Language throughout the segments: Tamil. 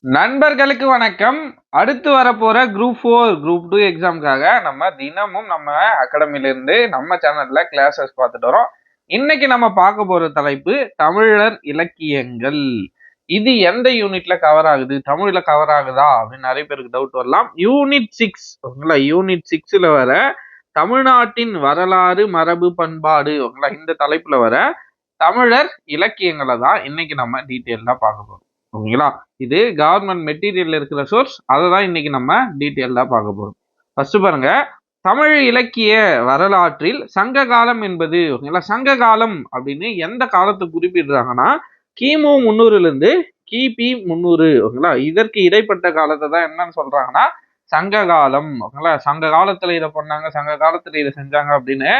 நண்பர்களுக்கு வணக்கம். அடுத்து வரப்போற குரூப் 4 குரூப் 2 எக்ஸாமுக்காக நம்ம தினமும் நம்ம அகாடமில இருந்து நம்ம சேனல்ல கிளாஸஸ் பார்த்துட்டு வரோம். இன்னைக்கு நம்ம பார்க்க போற தலைப்பு தமிழர் இலக்கியங்கள். இது எந்த யூனிட்ல கவர் ஆகுது, தமிழ்ல கவர் ஆகுதா அப்படின்னு நிறைய பேருக்கு டவுட் வரலாம். யூனிட் 6 ஓகேங்களா, யூனிட் 6ல வர தமிழ்நாட்டின் வரலாறு மரபு பண்பாடு ஓகேங்களா, இந்த தலைப்புல வர தமிழர் இலக்கியங்களை தான் இன்னைக்கு நம்ம டீட்டெயிலா பார்க்க போறோம். ஓகேங்களா, இது கவர்மெண்ட் மெட்டீரியல்ல இருக்கிற சோர்ஸ், அதை தான் இன்னைக்கு நம்ம டீட்டெயிலா பார்க்க போறோம். ஃபர்ஸ்ட் பாருங்க, தமிழ் இலக்கிய வரலாற்றில் சங்க காலம் என்பது ஓகேங்களா, சங்க காலம் அப்படின்னு எந்த காலத்தை குறிப்பிடுறாங்கன்னா கிமு 300ல இருந்து கிபி 300 ஓகேங்களா, இதற்கு இடைப்பட்ட காலத்தை தான் என்னன்னு சொல்றாங்கன்னா சங்க காலம் ஓகேங்களா. சங்க காலத்துல இதை பண்ணாங்க, சங்க காலத்துல இதை செஞ்சாங்க அப்படின்னு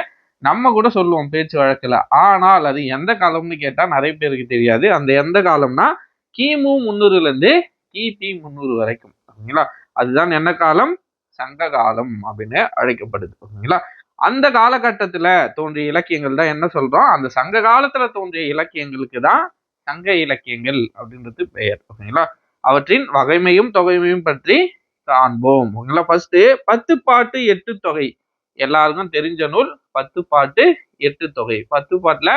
நம்ம கூட சொல்லுவோம் பேச்சு வழக்குல. ஆனால் அது எந்த காலம்னு கேட்டா நிறைய பேருக்கு தெரியாது. அந்த எந்த காலம்னா கிமு 300ல இருந்து கிபி 300 வரைக்கும் ஓகேங்களா, அதுதான் என்ன காலம், சங்க காலம் அப்படின்னு அழைக்கப்படுது ஓகேங்களா. அந்த காலகட்டத்துல தோன்றிய இலக்கியங்கள் தான் என்ன சொல்றோம், அந்த சங்க காலத்துல தோன்றிய இலக்கியங்களுக்கு தான் சங்க இலக்கியங்கள் அப்படின்றது பெயர் ஓகேங்களா. அவற்றின் வகைமையும் தொகைமையும் பற்றி காண்போம் ஓகேங்களா. ஃபர்ஸ்ட் 10 பாட்டு 8 தொகை, எல்லாருக்கும் தெரிஞ்ச நூல் 10 பாட்டு 8 தொகை. 10 பாட்டுல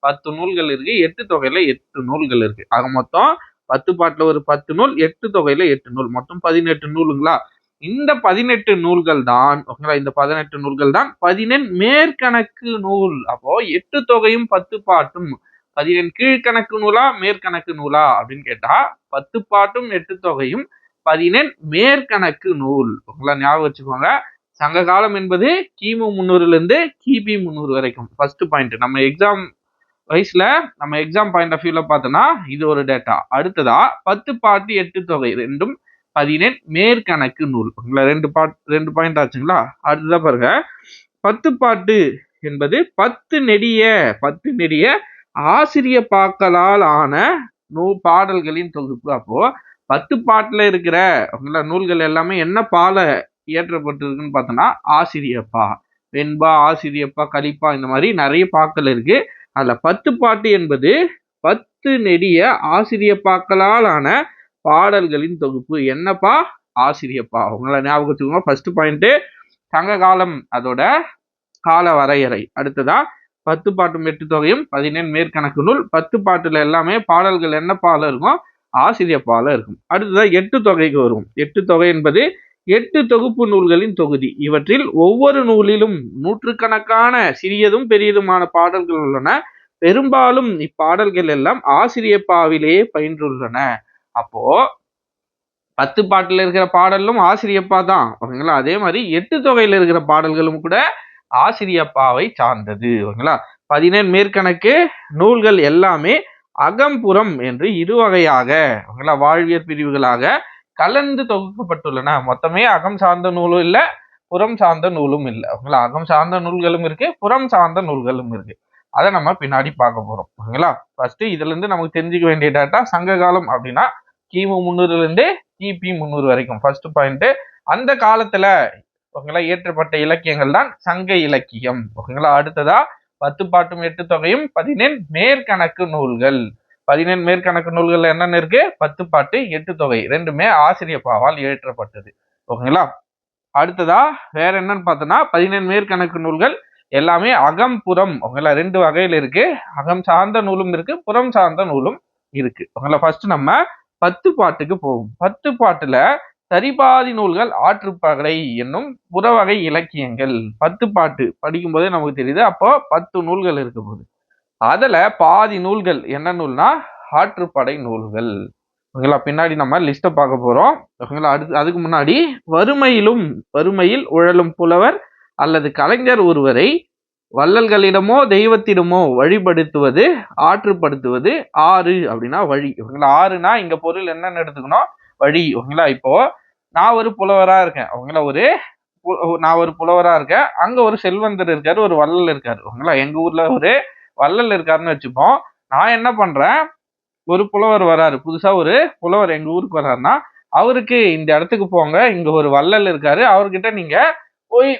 10 நூல்கள் இருக்கு, 8 தொகையில 8 நூல்கள் இருக்கு. ஆக மொத்தம் 10 பாட்டுல ஒரு 10 நூல், 8 தொகையில 8 நூல், மொத்தம் 18 நூலுங்களா. இந்த 18 நூல்கள் தான் ஓகேங்களா, இந்த 18 நூல்கள் தான் 18 மேற்கணக்கு நூல். அப்போ 8 தொகையும் 10 பாட்டும் 18 கீழ்கணக்கு நூலா மேற்கணக்கு நூலா அப்படின்னு கேட்டா 10 பாட்டும் 8 தொகையும் 18 மேற்கணக்கு நூல் ஓகேங்களா. ஞாபகம் வச்சுக்கோங்க, சங்க காலம் என்பது கிமு 300ல இருந்து கிபி 300 வரைக்கும். ஃபர்ஸ்ட் பாயிண்ட், நம்ம எக்ஸாம் வைஸ்ல நம்ம எக்ஸாம் பாயிண்ட் ஆஃப் வியூல பார்த்தோம்னா இது ஒரு டேட்டா. அடுத்ததா 10 பாட்டு 8 தொகை ரெண்டும் 18 மேற்கணக்கு நூல் ஓகேங்களா. ரெண்டு பாயிண்ட் ஆச்சுங்களா. அடுத்ததா பாருங்க, 10 பாட்டு என்பது 10 நெடிய ஆசிரிய பாக்களால் ஆன பாடல்களின் தொகுப்பு. அப்போ 10 பாட்டுல இருக்கிற நூல்கள் எல்லாமே என்ன பால இயற்றப்பட்டிருக்குன்னு பார்த்தோம்னா ஆசிரியப்பா, வெண்பா, ஆசிரியப்பா, கலிப்பா, இந்த மாதிரி நிறைய பாக்கள் இருக்கு. அதுல 10 பாட்டு என்பது 10 நெடிய ஆசிரியப்பாக்களால் ஆன பாடல்களின் தொகுப்பு. என்னப்பா, ஆசிரியப்பா. உங்களை ஞாபகம் வச்சுக்கோங்க. ஃபர்ஸ்ட் பாயிண்ட் சங்க காலம், அதோட கால வரையறை. அடுத்ததா 10 பாட்டும் 8 தொகையும் 18 மேற்கணக்கு நூல். 10 பாட்டுல எல்லாமே பாடல்கள் என்ன பால இருக்கும், ஆசிரியப்பால இருக்கும். அடுத்ததா 8 தொகைக்கு வரும். 8 தொகை என்பது 8 தொகுப்பு நூல்களின் தொகுதி. இவற்றில் ஒவ்வொரு நூலிலும் நூற்றுக்கணக்கான சிறியதும் பெரியதுமான பாடல்கள் உள்ளன. பெரும்பாலும் இப்பாடல்கள் எல்லாம் ஆசிரியப்பாவிலேயே பயின்றுள்ளன. அப்போ 10 பாட்டுல இருக்கிற பாடலும் ஆசிரியப்பா தான் ஓகேங்களா. அதே மாதிரி 8 தொகையில இருக்கிற பாடல்களும் கூட ஆசிரியப்பாவை சார்ந்தது ஓகேங்களா. 18 மேற்கணக்கு நூல்கள் எல்லாமே அகம்புறம் என்று இரு வகையாக ஓகேங்களா, வாழ்வியற் பிரிவுகளாக கலந்து தொகுக்கப்பட்டுள்ளன. மொத்தமே அகம் சார்ந்த நூலும் இல்ல, புறம் சார்ந்த நூலும் இல்லை ஓகேங்களா. அகம் சார்ந்த நூல்களும் இருக்கு, புறம் சார்ந்த நூல்களும் இருக்கு. அதை நம்ம பின்னாடி பார்க்க போறோம் ஓகேங்களா. ஃபர்ஸ்ட் இதுல இருந்து நமக்கு தெரிஞ்சுக்க வேண்டிய டேட்டா, சங்க காலம் அப்படின்னா கிமு 300ல இருந்து கிபி 300 வரைக்கும். ஃபர்ஸ்ட் பாயிண்ட், அந்த காலத்துல ஓகேங்களா இயற்றப்பட்ட இலக்கியங்கள் தான் சங்க இலக்கியம் ஓகேங்களா. அடுத்ததா 10 பாட்டும் 8 தொகையும் 18 மேற்கணக்கு நூல்கள். 18 மேற்கணக்கு நூல்கள் என்னென்ன இருக்கு, 10 பாட்டு 8 தொகை ரெண்டுமே ஆசிரியப்பாவால் இயற்றப்பட்டது ஓகேங்களா. அடுத்ததா வேற என்னன்னு பார்த்தோம்னா 18 மேற்கணக்கு நூல்கள் எல்லாமே அகம் புறம் ஓகேங்களா, ரெண்டு வகையில் இருக்கு. அகம் சார்ந்த நூலும் இருக்கு, புறம் சார்ந்த நூலும் இருக்கு ஓகேங்களா. ஃபர்ஸ்ட் நம்ம 10 பாட்டுக்கு போவோம். 10 பாட்டுல சரிபாதி நூல்கள் ஆற்றுப்படை என்னும் புறவகை இலக்கியங்கள். 10 பாட்டு படிக்கும் போதே நமக்கு தெரியுது, அப்போ 10 நூல்கள் இருக்க போகுது. அதுல பாதி நூல்கள் என்ன நூல்னா ஆற்றுப்படை நூல்கள் ஓகேங்களா. பின்னாடி நம்ம லிஸ்ட பார்க்க போறோம் ஓகேங்களா. அதுக்கு முன்னாடி வறுமையில் உழலும் புலவர் அல்லது கலைஞர் ஒருவரை வள்ளல்களிடமோ தெய்வத்திடமோ வழிபடுத்துவது ஆற்றுப்படுத்துவது. ஆறு அப்படின்னா வழி ஓகேங்களா. ஆறுனா இங்க பொருள் என்னன்னு எடுத்துக்கணும், வழி ஓகேங்களா. இப்போ நான் ஒரு புலவரா இருக்கேன் ஓகேங்களா, நான் ஒரு புலவரா இருக்கேன், அங்க ஒரு செல்வந்தர் இருக்காரு, ஒரு வள்ளல் இருக்காரு ஓகேங்களா. எங்க ஊர்ல ஒரு வள்ளல் இருக்காருன்னு வச்சுப்போம். நான் என்ன பண்றேன், ஒரு புலவர் வராரு, புதுசா ஒரு புலவர் எங்க ஊருக்கு வர்றாருன்னா அவருக்கு இந்த இடத்துக்கு போங்க, இங்க ஒரு வள்ளல் இருக்காரு, அவர்கிட்ட நீங்க போய்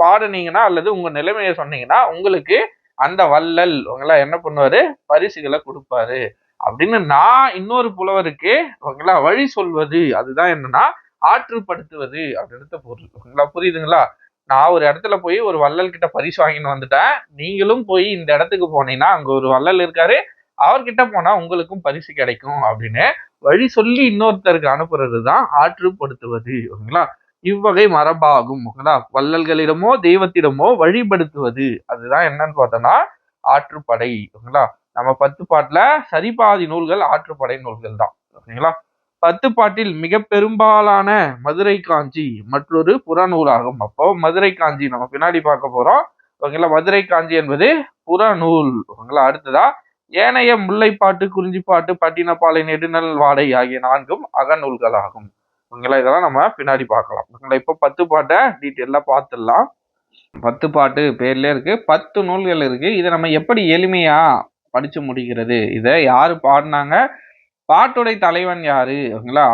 பாடுனீங்கன்னா அல்லது உங்க நிலைமையை சொன்னீங்கன்னா உங்களுக்கு அந்த வள்ளல் உங்களை என்ன பண்ணுவாரு, பரிசுகளை கொடுப்பாரு. அப்படின்னு நான் இன்னொரு புலவருக்கு ஓகேங்களா வழி சொல்வது, அதுதான் என்னன்னா ஆற்றுப்படுத்துவது அப்படின்றது பொருள். ஓகேங்களா, புரியுதுங்களா? நான் ஒரு இடத்துல போய் ஒரு வள்ளல் கிட்ட பரிசு வாங்கின்னு வந்துட்டேன், நீங்களும் போய் இந்த இடத்துக்கு போனீங்கன்னா அங்க ஒரு வள்ளல் இருக்காரு, அவர்கிட்ட போனா உங்களுக்கும் பரிசு கிடைக்கும் அப்படின்னு வழி சொல்லி இன்னொருத்தருக்கு அனுப்புறது தான் ஆற்றுப்படுத்துவது. ஓகேங்களா, இவ்வகை மரபாகும். ஓகேங்களா, வள்ளல்களிடமோ தெய்வத்திடமோ வழிபடுத்துவது, அதுதான் என்னன்னு பார்த்தோம்னா ஆற்றுப்படை. ஓகேங்களா, நம்ம 10 பாட்டுல சரிபாதி நூல்கள் ஆற்றுப்படை நூல்கள் தான். ஓகேங்களா, 10 பாட்டில் மிக பெரும்பாலான மதுரை காஞ்சி மற்றொரு புறநூலாகும். அப்போ மதுரை காஞ்சி நம்ம பின்னாடி பார்க்க போறோம். ஓகேங்களா, மதுரை காஞ்சி என்பது புறநூல். ஓகேங்களா, அடுத்ததா ஏனைய முல்லைப்பாட்டு, குறிஞ்சிப்பாட்டு, பட்டினப்பாலை, நெடுநல் வாடை ஆகிய 4ம் அகநூல்கள் ஆகும். ஓகேங்களா, இதெல்லாம் நம்ம பின்னாடி பார்க்கலாம். ஓகேங்களா, இப்போ 10 பாட்டை டீட்டெயிலா பார்த்துடலாம். 10 பாட்டு பேர்லயே இருக்கு, 10 நூல்கள் இருக்கு. இதை நம்ம எப்படி எளிமையா படிச்சு முடிக்கிறது, இதை யாரு பாடினாங்க, பாட்டுடை தலைவன் யாரு, ஓகேங்களா,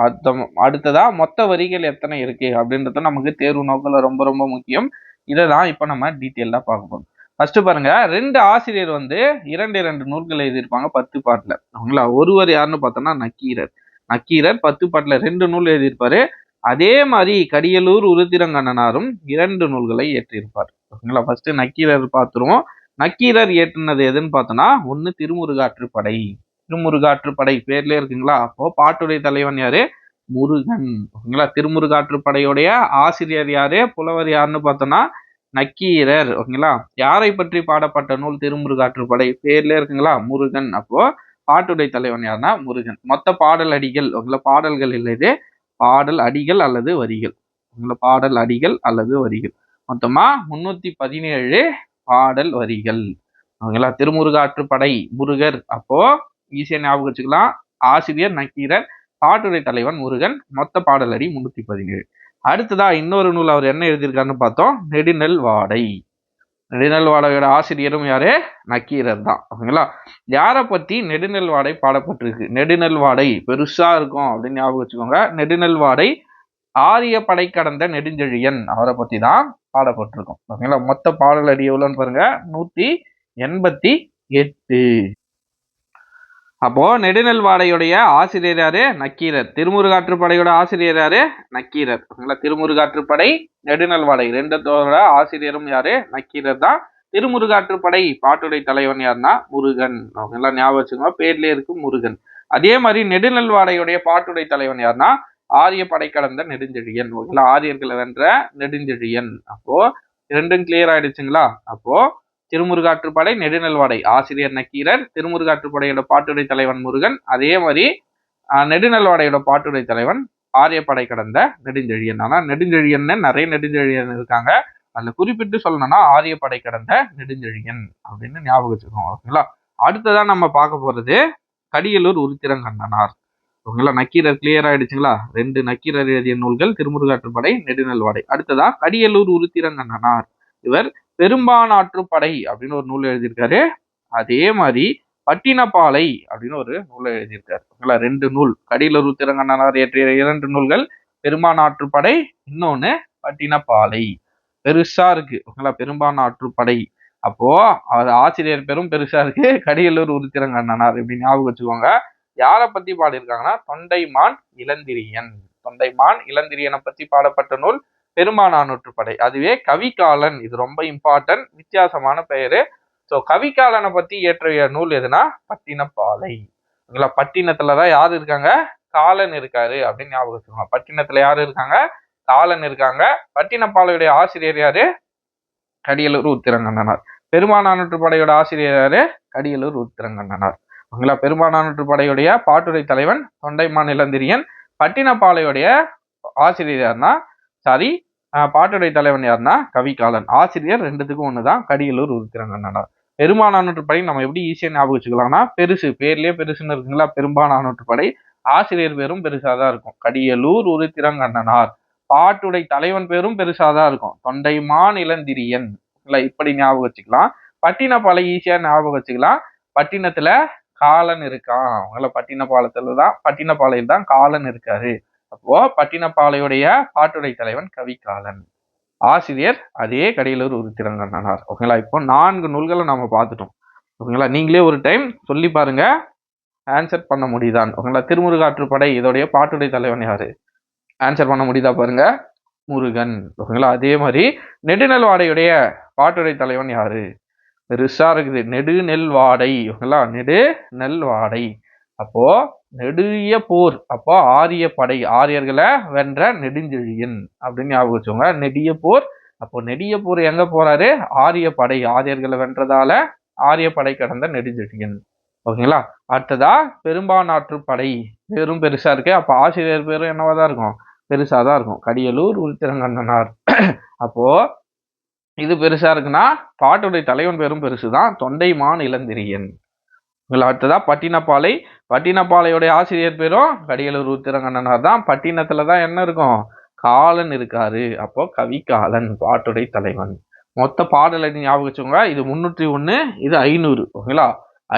அடுத்ததா மொத்த வரிகள் எத்தனை இருக்கு அப்படின்றது நமக்கு தேர்வு நோக்கில் ரொம்ப ரொம்ப முக்கியம். இதை தான் இப்போ நம்ம டீட்டெயிலா பார்க்க போறோம். ஃபர்ஸ்ட் பாருங்க, 2 ஆசிரியர் வந்து 2 நூல்கள் எழுதியிருப்பாங்க 10 பாட்டுல. ஓகேங்களா, ஒருவர் யாருன்னு பார்த்தோம்னா நக்கீரர். நக்கீரர் 10 பாட்டுல 2 நூல் எழுதியிருப்பாரு. அதே மாதிரி கடியலூர் உருத்திரங்கண்ணனாரும் 2 நூல்களை இயற்றியிருப்பார். ஓகேங்களா, ஃபர்ஸ்ட் நக்கீரர் பார்த்துருவோம். நக்கீரர் இயற்றினது எதுன்னு பார்த்தோம்னா, ஒண்ணு திருமுருகாற்றுப்படை. திருமுருகாற்றுப்படை பேர்லயே இருக்குங்களா, அப்போ பாட்டுடைய தலைவன் யாரு, முருகன். ஓகேங்களா, திருமுருகாற்றுப்படையுடைய ஆசிரியர் யாரு, புலவர் யாருன்னு பார்த்தோம்னா நக்கீரர். ஓகேங்களா, யாரை பற்றி பாடப்பட்ட நூல் திருமுருகாற்றுப்படை, பேர்லயே இருக்குங்களா முருகன். அப்போ பாட்டுடை தலைவன் யாருன்னா முருகன். மொத்த பாடல் அடிகள், ஓகேங்களா, பாடல்கள் இல்லை, இது பாடல் அடிகள் அல்லது வரிகள். ஓகேங்களா, பாடல் அடிகள் அல்லது வரிகள். மொத்தமா 317 பாடல் வரிகள். ஓகேங்களா, திருமுருகாற்றுப்படை முருகர், அப்போ ஈஸியா ஞாபகம் வச்சுக்கலாம், ஆசிரியர் நக்கீரர், பாட்டுடை தலைவன் முருகன், மொத்த பாடல் அடி 317. அடுத்ததா இன்னொரு நூல் அவர் என்ன எழுதியிருக்காருன்னு பார்த்தோம், நெடுநல் வாடை. நெடுநல் வாடையோட ஆசிரியரும் யாரு, நக்கீரர் தான். ஓகேங்களா, யாரை பத்தி நெடுநல் வாடை பாடப்பட்டிருக்கு, நெடுநல் வாடை பெருசா இருக்கும் அப்படின்னு ஞாபகம் வச்சுக்கோங்க. நெடுநல் வாடை ஆரிய படை கடந்த நெடுஞ்செழியன், அவரை பத்தி தான் பாடப்பட்டிருக்கும். ஓகேங்களா, மொத்த பாடல் அடி எவ்வளோன்னு பாருங்க, 188. அப்போ நெடுநல் வாடையுடைய ஆசிரியர் யாரு, நக்கீரர். திருமுருகாற்றுப்படையோட ஆசிரியர் யாரு, நக்கீரர். ஓகேங்களா, திருமுருகாற்றுப்படை நெடுநல் வாடை ரெண்டத்தோட ஆசிரியரும் யாரு, நக்கீரர் தான். திருமுருகாற்றுப்படை பாட்டுடை தலைவன் யாருன்னா முருகன். ஓகேங்களா, ஞாபகம் வச்சுக்கோங்க, பேர்லயே இருக்கு முருகன். அதே மாதிரி நெடுநல் வாடையுடைய பாட்டுடை தலைவன் யாருன்னா ஆரிய படை கடந்த நெடுஞ்செழியன். ஓகேங்களா, ஆரியர்களை வென்ற நெடுஞ்செழியன். அப்போ ரெண்டும் கிளியர் ஆயிடுச்சுங்களா. அப்போ திருமுருகாற்றுப்படை நெடுநல் வாடை ஆசிரியர் நக்கீரர், திருமுருகாற்றுப்படையோட பாட்டுடை தலைவன் முருகன். அதே மாதிரி நெடுநல் வாடையோட பாட்டுடை தலைவன் ஆரியப்படை கடந்த நெடுஞ்செழியன். ஆனா நெடுஞ்செழியன் நிறைய நெடுஞ்செழியன் இருக்காங்க, அதுல குறிப்பிட்டு சொல்லணும்னா ஆரியப்படை கடந்த நெடுஞ்செழியன் அப்படின்னு ஞாபகம் வச்சுக்கோங்க. ஓகேங்களா, அடுத்ததான் நம்ம பார்க்க போறது கடியலூர் உருத்திரங்கண்ணனார். ஓகேங்களா, நக்கீரர் கிளியர் ஆயிடுச்சுங்களா. 2 நக்கீரர் எழுதிய நூல்கள் திருமுருகாற்றுப்படை நெடுநல் வாடை. அடுத்ததா கடியலூர் உருத்திரங்கண்ணனார், இவர் பெரும்பானாற்றுப்படை அப்படின்னு ஒரு நூல் எழுதியிருக்காரு. அதே மாதிரி பட்டினப்பாலை அப்படின்னு ஒரு நூலை எழுதியிருக்காரு. ஓகேங்களா, 2 நூல், கடியலூர் உருத்திரங்கண்ணனார் இயற்றிய 2 நூல்கள், பெரும்பானாற்றுப்படை, இன்னொன்னு பட்டினப்பாலை. பெருசா இருக்கு. ஓகேங்களா, பெரும்பானாற்றுப்படை. அப்போ அவர் ஆசிரியர் பெரும் பெருசா இருக்கு, கடியலூர் உருத்திரங்கண்ணனார் இப்படி ஞாபகம் வச்சுக்கோங்க. யாரை பத்தி பாடியிருக்காங்கன்னா தொண்டைமான் இளந்திரியன். தொண்டைமான் இளந்திரியனை பத்தி பாடப்பட்ட நூல் பெரும்பானாற்றுப்படை. அதுவே கவிகாலன், இது ரொம்ப இம்பார்ட்டன்ட், வித்தியாசமான பெயரு. ஸோ கவிகாலனை பத்தி இயற்றிய நூல் எதுனா பட்டினப்பாலை. ஓகேங்களா, பட்டினத்துலதான் யாரு இருக்காங்க, காலன் இருக்காரு அப்படின்னு ஞாபகம் வச்சுக்கோங்க. பட்டினத்துல யாரு இருக்காங்க, காலன் இருக்காங்க. பட்டினப்பாலையுடைய ஆசிரியர் யாரு, கடியலூர் உருத்திரங்கண்ணனார். பெரும்பானாற்றுப்படையோட ஆசிரியர் யாரு, கடியலூர் உருத்திரங்கண்ணனார். ஓகேங்களா, பெரும்பானாற்றுப்படையுடைய பாட்டுடை தலைவன் தொண்டைமான் இளந்திரியன். பட்டினப்பாலையுடைய ஆசிரியர் யாருன்னா பாட்டுடை தலைவன் யாருன்னா கவிகாலன். ஆசிரியர் ரெண்டுத்துக்கும் ஒண்ணுதான், கடியலூர் உருத்திரங்கண்ணனார். பெரும்பானாற்றுப்படை நம்ம எப்படி ஈஸியா ஞாபகம் வச்சுக்கலாம்னா, பெருசு பேர்லயே பெருசுன்னு இருக்குங்களா, பெரும்பானாற்றுப்படை ஆசிரியர் பேரும் பெருசாதான் இருக்கும், கடியலூர் உருத்திரங்கண்ணனார். பாட்டுடை தலைவன் பேரும் பெருசாதான் இருக்கும், தொண்டைமான் இளந்திரியன். இப்படி ஞாபகம் வச்சுக்கலாம். பட்டினப்பாலை ஈஸியா ஞாபகம் வச்சுக்கலாம், பட்டினத்துல காலன் இருக்கான். அவங்கள பட்டினப்பாளையில் தான் காலன் இருக்காரு. அப்போ பட்டினப்பாலையுடைய பாட்டுடை தலைவன் கவிகாலன், ஆசிரியர் அதே கடியலூர் உருத்திரங்கண்ணனார். ஓகேங்களா, இப்போ 4 நூல்களை நாம பார்த்துட்டோம். ஓகேங்களா, நீங்களே ஒரு டைம் சொல்லி பாருங்க, ஆன்சர் பண்ண முடியுதான்? ஓகேங்களா, திருமுருகாற்றுப்படை இதோடைய பாட்டுடை தலைவன் யாரு? ஆன்சர் பண்ண முடியுதா பாருங்க, முருகன். ஓகேங்களா, அதே மாதிரி நெடுநெல் வாடையுடைய பாட்டுடை தலைவன் யாரு? பெருசா இருக்குது, நெடு நெல் வாடை. ஓகேங்களா, நெடு நெல் வாடை. அப்போ நெடிய போர், அப்போ ஆரிய படை, ஆரியர்களை வென்ற நெடுஞ்செழியன் அப்படின்னு ஞாபகம் வச்சுக்கோங்க. நெடிய போர், அப்போ நெடிய போர் எங்க போறாரு? ஆரிய படை, ஆரியர்களை வென்றதால ஆரிய படை கடந்த நெடுஞ்செழியன். ஓகேங்களா, அடுத்ததா பெரும்பானாற்று படை, பேரும் பெருசா இருக்கு. அப்ப ஆசிரியர் பேரும் என்னவாதான் இருக்கும்? பெருசாதான் இருக்கும். கடியலூர் உருத்திரங்கண்ணனார். அப்போ இது பெருசா இருக்குன்னா பாட்டுடைய தலைவன் பேரும் பெருசுதான், தொண்டைமான் இளந்திரியன். அடுத்ததா பட்டினப்பாலை, பட்டினப்பாலையுடைய ஆசிரியர் பேரும் கடியலூர் உருத்திரங்கண்ணனார் தான். பட்டினத்துலதான் என்ன இருக்கும்? காலன் இருக்காரு. அப்போ கவிகாலன் பாட்டுடை தலைவன். மொத்த பாடல் ஞாபகம் வச்சுக்கோங்க. இது 301, இது 500. ஓகேங்களா,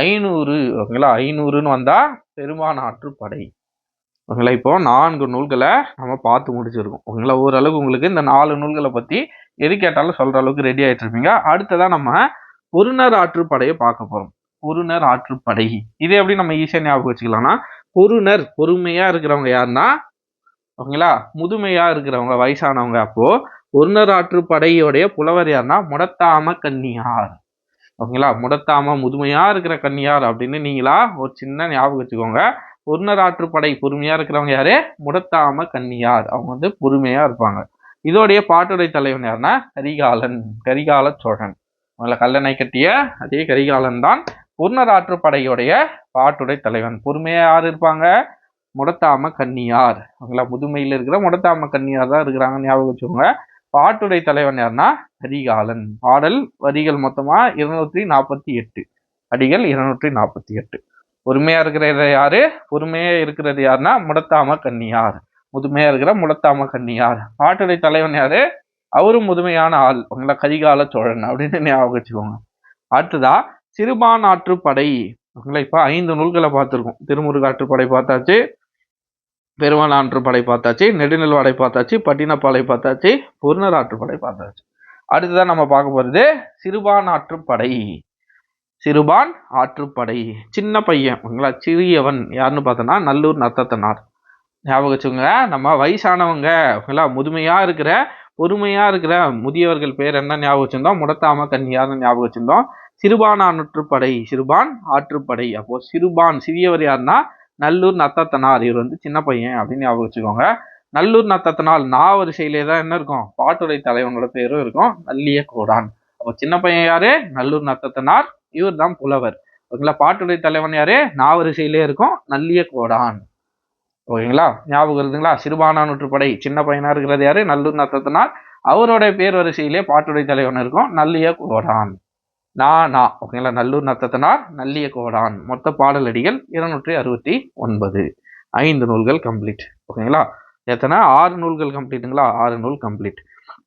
500. ஓகேங்களா, 500ன்னு வந்தா பெரும்பானாற்று படை. ஓகேங்களா, இப்போ 4 நூல்களை நம்ம பார்த்து முடிச்சிருக்கோம். ஓகேங்களா, ஓரளவுக்கு உங்களுக்கு இந்த 4 நூல்களை பத்தி எது கேட்டாலும் சொல்ற அளவுக்கு ரெடி ஆயிட்டு இருப்பீங்க. அடுத்ததான் நம்ம பொருணர் ஆற்றுப்படையை பார்க்க போறோம். பொருணர் ஆற்றுப்படை இது எப்படி நம்ம ஈஸியா ஞாபகம் வச்சுக்கலாம்னா, பொருணர் பொறுமையா இருக்கிறவங்க யாருன்னா, ஓகேங்களா, முதுமையா இருக்கிறவங்க, வயசானவங்க. அப்போ பொருணர் ஆற்றுப்படையோடைய புலவர் யாருன்னா முடத்தாம கன்னியார். ஓகேங்களா, முடத்தாம முதுமையா இருக்கிற கன்னியார் அப்படின்னு நீங்களா ஒரு சின்ன ஞாபகம் வச்சுக்கோங்க. பொருணர் ஆற்றுப்படை பொறுமையா இருக்கிறவங்க யாரு? முடத்தாம கன்னியார். அவங்க வந்து பொறுமையா இருப்பாங்க. இதோடைய பாட்டுடை தலைவன் யாருன்னா கரிகாலன், கரிகால சோழன். அவங்கள கல்லணை கட்டிய அதே கரிகாலன் தான் பொருணர் ஆற்றுப்படையுடைய பாட்டுடை தலைவன். பொறுமையா யார் இருப்பாங்க? முடத்தாம கன்னியார். அவங்களா முதுமையில் இருக்கிற முடத்தாம கன்னியார் தான் இருக்கிறாங்க, ஞாபகம் வச்சுக்கோங்க. பாட்டுடை தலைவன் யாருன்னா கரிகாலன். பாடல் வரிகள் மொத்தமா 248, அடிகள் 248. பொறுமையா இருக்கிறது யாரு? பொறுமையா இருக்கிறது யாருன்னா முடத்தாம கன்னியார். முதுமையா இருக்கிற முடத்தாம கன்னியார். பாட்டுடை தலைவன் யாரு? அவரும் முதுமையான ஆள். உங்களை கரிகால சோழன் அப்படின்னு ஞாபகம் வச்சுக்கோங்க. அடுத்ததா சிறுபானாற்றுப்படை. உங்களை இப்ப 5 நூல்களை பார்த்திருக்கோம். திருமுருகாற்றுப்படை பார்த்தாச்சு, பெருமானாற்றுப்படை பார்த்தாச்சு, நெடுநெல்வாடை பார்த்தாச்சு, பட்டினப்பாலை பார்த்தாச்சு, பொருணர் ஆற்றுப்படை பார்த்தாச்சு. அடுத்ததான் நம்ம பார்க்க போறது சிறுபானாற்றுப்படை. சிறுபான் ஆற்றுப்படை. சின்ன பையன், சிறியவன் யாருன்னு பார்த்தோன்னா நல்லூர் நத்தத்தனார். ஞாபகம் வச்சுக்கோங்க. நம்ம வயசானவங்க, முதுமையா இருக்கிற பொறுமையா இருக்கிற முதியவர்கள் பேர் என்ன ஞாபகம் வச்சிருந்தோம்? முடத்தாம கன்னியார்னு ஞாபகம் வச்சிருந்தோம். சிறுபான் ஆற்றுப்படை, சிறுபான் ஆற்றுப்படை. அப்போ சிறுபான் சிறியவர் யாருன்னா நல்லூர் நத்தத்தனார். இவர் வந்து சின்ன பையன் அப்படின்னு ஞாபகம் வச்சுக்கோங்க. நல்லூர் நத்தத்தனார் வரிசையிலே தான் என்ன இருக்கும்? பாட்டுடை தலைவனோட பேரும் இருக்கும், நல்லிய கோடான். அப்போ சின்ன பையன் யாரு? நல்லூர் நத்தத்தனார். இவர் தான் புலவர். ஓகேங்களா, பாட்டுடை தலைவன் யாரு? வரிசையிலே இருக்கும், நல்லிய கோடான். ஓகேங்களா, ஞாபகம் இருக்குங்களா? சிறுபானாற்றுப்படை சின்ன பையனா இருக்கிறது யாரு? நல்லூர் நத்தத்தனார். அவரோட பேர் வரிசையிலே பாட்டுடை தலைவன் இருக்கும், நல்லிய கோடான். ஓகேங்களா, நல்லூர் நத்தத்தனார், நல்லிய கோடான். மொத்த பாடலடிகள் 269. 5 நூல்கள் கம்ப்ளீட். ஓகேங்களா, எத்தனை? 6 நூல்கள் கம்ப்ளீட்டுங்களா? 6 நூல் கம்ப்ளீட்.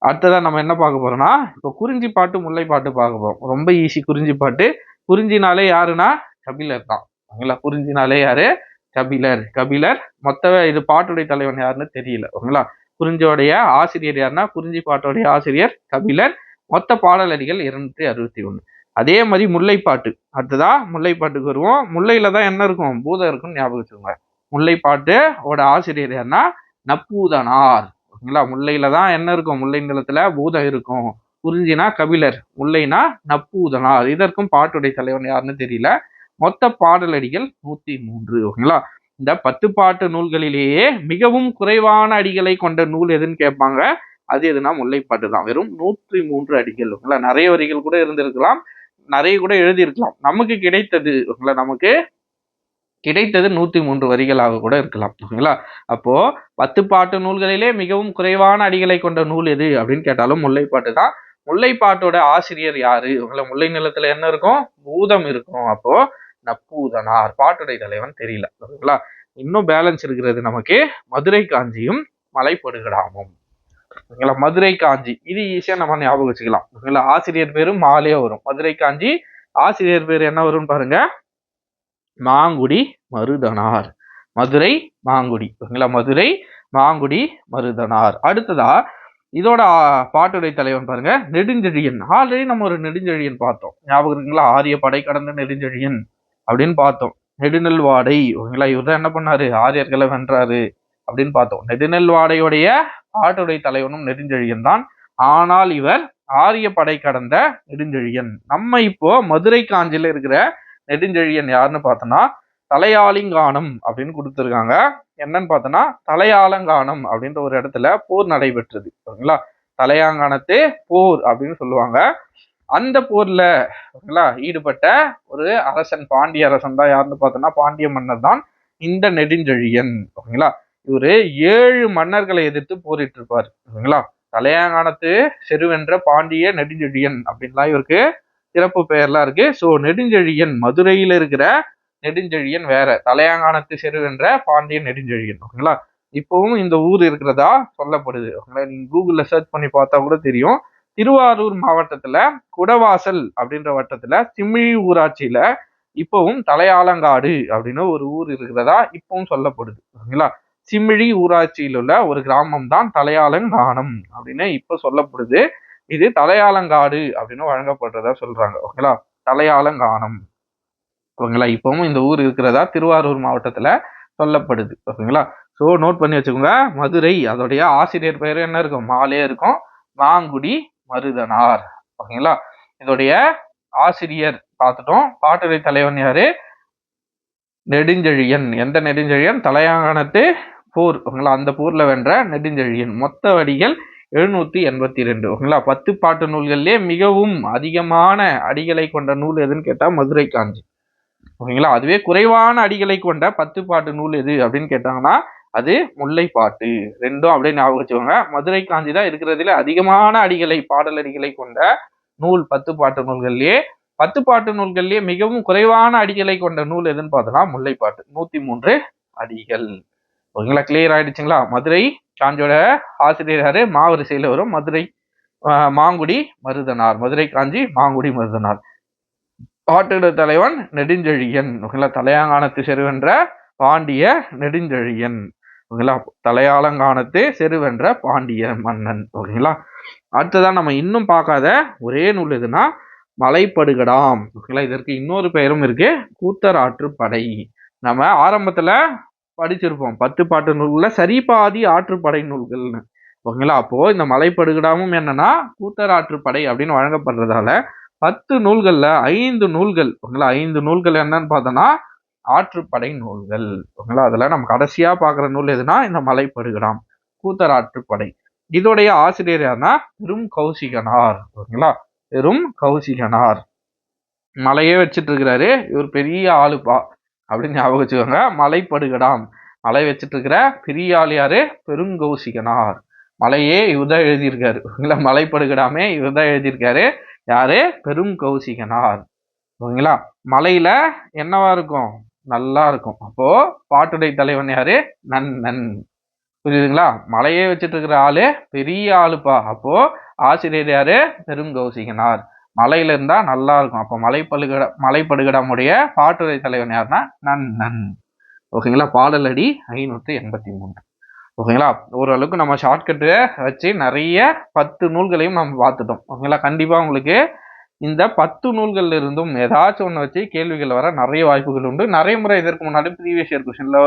அடுத்ததான் நம்ம என்ன பார்க்க போறோம்னா, இப்போ குறிஞ்சி பாட்டு முல்லை பாட்டு பார்க்க போறோம். ரொம்ப ஈஸி. குறிஞ்சி பாட்டு. குறிஞ்சினாலே யாருன்னா கபிலர் தான். ஓகேங்களா, குறிஞ்சினாலே யாரு? கபிலர். கபிலர். மொத்த இது பாட்டுடைய தலைவன் யாருன்னு தெரியல. ஓகேங்களா, குறிஞ்சியோடைய ஆசிரியர் யாருன்னா குறிஞ்சி பாட்டோடைய ஆசிரியர் கபிலர். மொத்த பாடலடிகள் 261. அதே மாதிரி முல்லைப்பாட்டு. அடுத்ததா முல்லைப்பாட்டுக்கு வருவோம். முல்லையில தான் என்ன இருக்கும்? பூதம் இருக்கும்னு ஞாபகம் வச்சுக்கோங்க. முல்லைப்பாட்டு ஓட ஆசிரியர் யாருன்னா நப்பூதனார். ஓகேங்களா, முல்லையில தான் என்ன இருக்கும்? முல்லை நிலத்துல பூதம் இருக்கும். குறிஞ்சினா கபிலர், முல்லைனா நப்பூதனார். இதற்கும் பாட்டுடைய தலைவன் யாருன்னு தெரியல. மொத்த பாடலடிகள் 103. ஓகேங்களா, இந்த 10 பாட்டு நூல்களிலேயே மிகவும் குறைவான அடிகளை கொண்ட நூல் எதுன்னு கேட்பாங்க. அது எதுனா முல்லைப்பாட்டு தான். வெறும் 103 அடிகள். ஓகேங்களா, நிறைய வரிகள் கூட இருந்திருக்கலாம், நிறைய கூட எழுதியிருக்கலாம். நமக்கு கிடைத்தது, ஓகேங்களா, நமக்கு கிடைத்தது 103 வரிகளாக கூட இருக்கலாம். ஓகேங்களா, அப்போ 10 பாட்டு நூல்களிலே மிகவும் குறைவான அடிகளை கொண்ட நூல் எது அப்படின்னு கேட்டாலும் முல்லைப்பாட்டு தான். முல்லைப்பாட்டோட ஆசிரியர் யாரு? உங்களை முல்லை நிலத்துல என்ன இருக்கும்? பூதம் இருக்கும். அப்போ நப்பூதனார். பாட்டுடை தலைவன் தெரியல. ஓகேங்களா, இன்னும் பேலன்ஸ் இருக்கிறது நமக்கு மதுரை காஞ்சியும் மலைப்படுகடாமும். ஓகேங்களா, மதுரை காஞ்சி இது ஈஸியா நம்ம ஞாபகம் வச்சுக்கலாம். ஓகேங்களா, ஆசிரியர் பேரும் மாலையே வரும். மதுரை காஞ்சி ஆசிரியர் பேர் என்ன வரும்னு பாருங்க, மாங்குடி மருதனார். மதுரை மாங்குடி. ஓகேங்களா, மதுரை மாங்குடி மருதனார். அடுத்ததா இதோட பாட்டுடை தலைவன் பாருங்க நெடுஞ்செழியன். ஆல்ரெடி நம்ம ஒரு நெடுஞ்செழியன் பார்த்தோம், ஞாபகம் இருக்குங்களா? ஆரிய படை கடந்த நெடுஞ்செழியன் அப்படின்னு பார்த்தோம். நெடுநெல் வாடை. ஓகேங்களா, இவர் தான் என்ன பண்ணாரு, ஆரியர்களை வென்றாரு அப்படின்னு பார்த்தோம். நெடுநெல் வாடையுடைய பாட்டுடை தலைவனும் நெடுஞ்செழியன் தான். ஆனால் இவர் ஆரிய படை கடந்த நெடுஞ்செழியன். நம்ம இப்போ மதுரை காஞ்சியில இருக்கிற நெடுஞ்செழியன் யாருன்னு பார்த்தோம்னா தலையாலிங்கானம் அப்படின்னு கொடுத்துருக்காங்க. என்னன்னு பார்த்தோன்னா தலையாலங்கானம் அப்படின்ற ஒரு இடத்துல போர் நடைபெற்றது. ஓகேங்களா, தலையாங்கானத்து போர் அப்படின்னு சொல்லுவாங்க. அந்த போர்ல ஓகேங்களா ஈடுபட்ட ஒரு அரசன், பாண்டிய அரசன் தான் யாருன்னு பார்த்தோம்னா பாண்டிய மன்னர் தான் இந்த நெடுஞ்செழியன். ஓகேங்களா, இவரு 7 மன்னர்களை எதிர்த்து போரிட்டு இருப்பார். ஓகேங்களா, தலையாங்கானத்து செருவென்ற பாண்டிய நெடுஞ்செழியன் அப்படின்லாம் இவருக்கு சிறப்பு பெயர்லாம் இருக்கு. ஸோ நெடுஞ்செழியன் மதுரையில் இருக்கிற நெடுஞ்செழியன் வேற, தலையாங்கானத்து செருவென்ற பாண்டிய நெடுஞ்செழியன். ஓகேங்களா, இப்பவும் இந்த ஊர் இருக்கிறதா சொல்லப்படுது. ஓகேங்களா, நீங்க கூகுள்ல சர்ச் பண்ணி பார்த்தா கூட தெரியும். திருவாரூர் மாவட்டத்துல குடவாசல் அப்படின்ற வட்டத்துல சிமிழி ஊராட்சியில இப்பவும் தலையாலங்காடு அப்படின்னு ஒரு ஊர் இருக்கிறதா இப்பவும் சொல்லப்படுது. ஓகேங்களா, சிமிழி ஊராட்சியில் உள்ள ஒரு கிராமம் தான் தலையாலங்கானம் அப்படின்னு இப்ப சொல்லப்படுது. இது தலையாலங்காடு அப்படின்னு வழங்கப்படுறதா சொல்றாங்க. ஓகேங்களா, தலையாலங்கானம். ஓகேங்களா, இப்பவும் இந்த ஊர் இருக்கிறதா திருவாரூர் மாவட்டத்துல சொல்லப்படுது. ஓகேங்களா, ஸோ நோட் பண்ணி வச்சுக்கோங்க. மதுரை, அதோடைய ஆசிரியர் பெயர் என்ன இருக்கும், மாலே இருக்கும், மாங்குடி மருதனார். ஓகேங்களா, இதோடைய ஆசிரியர் பார்த்துட்டோம். பாட்டுடை தலைவன் யாரு, நெடுஞ்செழியன். எந்த நெடுஞ்செழியன், தலையாங்கானத்து போர். ஓகேங்களா, அந்த போர்ல வென்ற நெடுஞ்செழியன். மொத்த அடிகள் 782. ஓகேங்களா, 10 பாட்டு நூல்கள்லயே மிகவும் அதிகமான அடிகளை கொண்ட நூல் எதுன்னு கேட்டா மதுரை காஞ்சி. ஓகேங்களா, அதுவே குறைவான அடிகளை கொண்ட 10 பாட்டு நூல் எது அப்படின்னு கேட்டாங்கன்னா அது முல்லைப்பாட்டு. ரெண்டும் அப்படியே ஞாபகம் வச்சுக்கோங்க. மதுரை காஞ்சி தான் இருக்கிறதுல அதிகமான அடிகளை, பாடல் அடிகளை கொண்ட நூல் 10 பாட்டு நூல்கள்லயே. 10 பாட்டு நூல்கள்லயே மிகவும் குறைவான அடிகளை கொண்ட நூல் எதுன்னு பார்த்தோம்னா முல்லைப்பாட்டு, 103 அடிகள். ஓகேங்களா, கிளியர் ஆயிடுச்சுங்களா? மதுரை காஞ்சியோட ஆசிரியர் யாரு, மாவரிசையில வரும். மதுரை மாங்குடி மருதனார். மதுரை காஞ்சி மாங்குடி மருதனார். பாட்டுடை தலைவன் நெடுஞ்செழியன். ஓகேங்களா, தலையாங்கானத்து செருவென்ற பாண்டிய நெடுஞ்செழியன். ஓகேங்களா, தலையாலங்கானத்து செருவென்ற பாண்டிய மன்னன். ஓகேங்களா, அடுத்ததான் நம்ம இன்னும் பார்க்காத ஒரே நூல் எதுனா மலைப்படுகடாம். ஓகேங்களா, இதற்கு இன்னொரு பெயரும் இருக்கு, கூத்தராற்றுப்படை. நம்ம ஆரம்பத்துல படிச்சிருப்போம் 10 பாட்டு நூல்ல சரிபாதி ஆற்றுப்படை நூல்கள்னு. ஓகேங்களா, அப்போ இந்த மலைப்படுகடாமும் என்னன்னா கூத்தராற்றுப்படை அப்படின்னு வழங்கப்படுறதால 10 நூல்கள்ல 5 நூல்கள். ஓகேங்களா, 5 நூல்கள் என்னன்னு பார்த்தோம்னா ஆற்றுப்படை நூல்கள். ஓகேங்களா, அதுல நம்ம கடைசியா பாக்குற நூல் எதுனா இந்த மலைப்படுகடாம், கூத்தராற்றுப்படை. இதோடைய ஆசிரியர் யாருன்னா பெரும் கௌசிகனார். ஓகேங்களா, பெரும் கௌசிகனார். மலையே வச்சுட்டு இருக்கிறாரு, இவர் பெரிய ஆளுப்பா அப்படின்னு ஞாபகம் வச்சுக்கோங்க. மலைப்படுகடாம், மலை வச்சுட்டு இருக்கிற பெரிய ஆள் யாரு, பெருங்கௌசிகனார். மலையே இவர் தான் எழுதியிருக்காரு. ஓகேங்களா, மலைப்படுகடாமே இவர் தான் எழுதியிருக்காரு. யாரு, பெரும் கௌசிகனார். ஓகேங்களா, மலையில என்னவா இருக்கும், நல்லா இருக்கும். அப்போ பாட்டுடை தலைவன் யாரு, நன்னன். புரியுதுங்களா, மலையே வச்சுட்டு இருக்கிற ஆளு பெரிய ஆளுப்பா. அப்போ ஆசிரியர் யாரு, பெரும் கௌசிகனார். மலையில இருந்தா நல்லா இருக்கும். அப்போ மலைப்படுகடாமுடைய பாட்டுடை தலைவன் யாருன்னா நன்னன். ஓகேங்களா, பாடல் அடி 583. ஓகேங்களா, ஓரளவுக்கு நம்ம ஷார்ட்கட்டு வச்சு நிறைய 10 நூல்களையும் நம்ம பார்த்துட்டோம். ஓகேங்களா, கண்டிப்பா உங்களுக்கு இந்த 10 நூல்கள்ல இருந்தும் ஏதாச்சும் ஒன்று வச்சு கேள்விகள் வர நிறைய வாய்ப்புகள் உண்டு. நிறைய முறை இதற்கு முன்னாடி ப்ரீவியஸ் இயர் கொஸ்டின்ல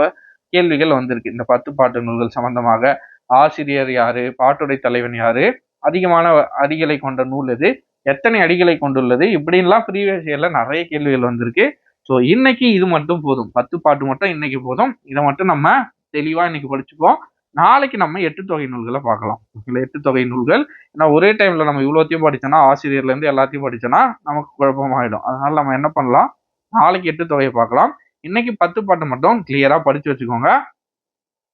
கேள்விகள் வந்திருக்கு. இந்த 10 பாட்டு நூல்கள் சம்பந்தமாக ஆசிரியர் யாரு, பாட்டுடை தலைவன் யாரு, அதிகமான அடிகளை கொண்ட நூல் எது, எத்தனை அடிகளை கொண்டுள்ளது, இப்படின்லாம் ப்ரீவியஸ் இயர்ல நிறைய கேள்விகள் வந்திருக்கு. ஸோ இன்னைக்கு இது மட்டும் போதும், 10 பாட்டு மட்டும் இன்னைக்கு போதும். இதை மட்டும் நம்ம தெளிவா இன்னைக்கு படிச்சுப்போம். நாளைக்கு நம்ம 8 தொகை நூல்களை பார்க்கலாம். 8 தொகை நூல்கள். ஏன்னா ஒரே டைம்ல நம்ம இவ்வளோத்தையும் படிச்சோம்னா, ஆசிரியர்ல இருந்து எல்லாத்தையும் படிச்சோம்னா நமக்கு குழப்பமாயிடும். அதனால நம்ம என்ன பண்ணலாம், நாளைக்கு 8 தொகையை பார்க்கலாம். இன்னைக்கு 10 பாட்டு மட்டும் கிளியரா படிச்சு வச்சுக்கோங்க.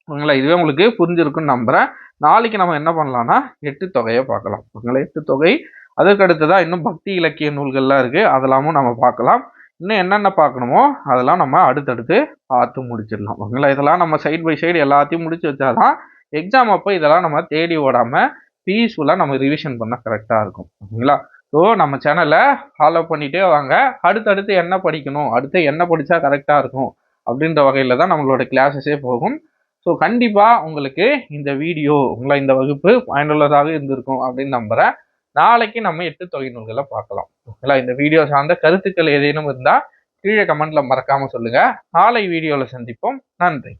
ஓகேங்களா, இதுவே உங்களுக்கு புரிஞ்சிருக்குன்னு நம்புறேன். நாளைக்கு நம்ம என்ன பண்ணலாம்னா 8 தொகையை பார்க்கலாம். ஓகேங்களா, 8 தொகை. அதற்கு அடுத்ததா இன்னும் பக்தி இலக்கிய நூல்கள்லாம் இருக்கு, அதெல்லாமும் நம்ம பார்க்கலாம். இன்னும் என்னென்ன பார்க்கணுமோ அதெல்லாம் நம்ம அடுத்தடுத்து பார்த்து முடிச்சிடலாம். ஓகேங்களா, இதெல்லாம் நம்ம சைட் பை சைடு எல்லாத்தையும் முடிச்சு வச்சாதான் எக்ஸாம் அப்போ இதெல்லாம் நம்ம தேடி ஓடாம பீஸ்ஃபுல்லாக நம்ம ரிவிஷன் பண்ண கரெக்டாக இருக்கும். ஓகேங்களா, ஸோ நம்ம சேனலை ஃபாலோ பண்ணிட்டே வாங்க. அடுத்தடுத்து என்ன படிக்கணும், அடுத்து என்ன படித்தா கரெக்டாக இருக்கும் அப்படின்ற வகையில் தான் நம்மளோட கிளாஸஸே போகும். ஸோ கண்டிப்பாக உங்களுக்கு இந்த வீடியோ, இந்த வகுப்பு பயனுள்ளதாக இருந்திருக்கும் அப்படின்னு நம்புகிறேன். நாளைக்கு நம்ம 8 தொகை நூல்களை பார்க்கலாம். ஓகேங்களா, இந்த வீடியோ சார்ந்த கருத்துக்கள் ஏதேனும் இருந்தால் கீழே கமெண்ட்ல மறக்காம சொல்லுங்க. நாளை வீடியோல சந்திப்போம். நன்றி.